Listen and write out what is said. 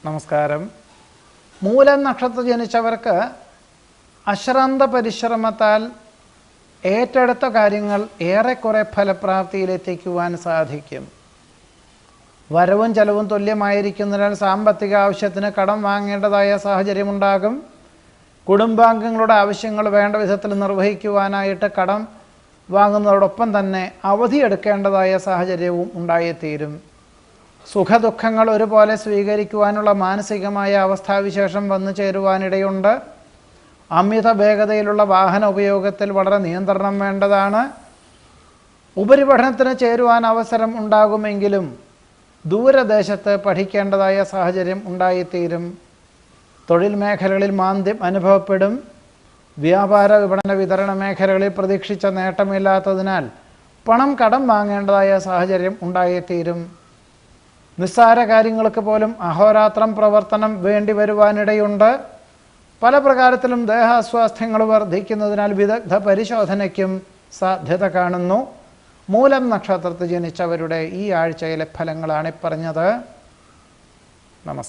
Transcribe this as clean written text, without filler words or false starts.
നമസ്കാരം. മൂലം നക്ഷത്രത്തിൽ ജനിച്ചവർക്ക് അശ്രാന്ത പരിശ്രമത്താൽ ഏറ്റെടുത്ത കാര്യങ്ങൾ ഏറെക്കുറെ ഫലപ്രാപ്തിയിലെത്തിക്കുവാൻ സാധിക്കും. വരവും ചെലവും തുല്യമായിരിക്കുന്നതിനാൽ സാമ്പത്തിക ആവശ്യത്തിന് കടം വാങ്ങേണ്ടതായ സാഹചര്യമുണ്ടാകും. കുടുംബാംഗങ്ങളുടെ ആവശ്യങ്ങൾ വേണ്ട വിധത്തിൽ നിർവഹിക്കുവാനായിട്ട് കടം വാങ്ങുന്നതോടൊപ്പം തന്നെ അവധിയെടുക്കേണ്ടതായ സാഹചര്യവും ഉണ്ടായിത്തീരും. സുഖദുഃഖങ്ങൾ ഒരുപോലെ സ്വീകരിക്കുവാനുള്ള മാനസികമായ അവസ്ഥാവിശേഷം വന്നു ചേരുവാനിടയുണ്ട്. അമിത വേഗതയിലുള്ള വാഹന ഉപയോഗത്തിൽ വളരെ നിയന്ത്രണം വേണ്ടതാണ്. ഉപരിപഠനത്തിന് ചേരുവാൻ അവസരം ഉണ്ടാകുമെങ്കിലും ദൂരദേശത്ത് പഠിക്കേണ്ടതായ സാഹചര്യം ഉണ്ടായിത്തീരും. തൊഴിൽ മേഖലകളിൽ മാന്ദ്യം അനുഭവപ്പെടും. വ്യാപാര വിപണന വിതരണ മേഖലകളിൽ പ്രതീക്ഷിച്ച നേട്ടമില്ലാത്തതിനാൽ പണം കടം വാങ്ങേണ്ടതായ സാഹചര്യം ഉണ്ടായിത്തീരും. നിസ്സാര കാര്യങ്ങൾക്ക് പോലും അഹോരാത്രം പ്രവർത്തനം വേണ്ടി വരുവാനിടയുണ്ട്. പല പ്രകാരത്തിലും ദേഹാസ്വാസ്ഥ്യങ്ങൾ വർദ്ധിക്കുന്നതിനാൽ വിദഗ്ധ പരിശോധനയ്ക്കും സാധ്യത കാണുന്നു. മൂലം നക്ഷത്രത്തിൽ ജനിച്ചവരുടെ ഈ ആഴ്ചയിലെ ഫലങ്ങളാണ് പറഞ്ഞത്. നമസ്കാരം.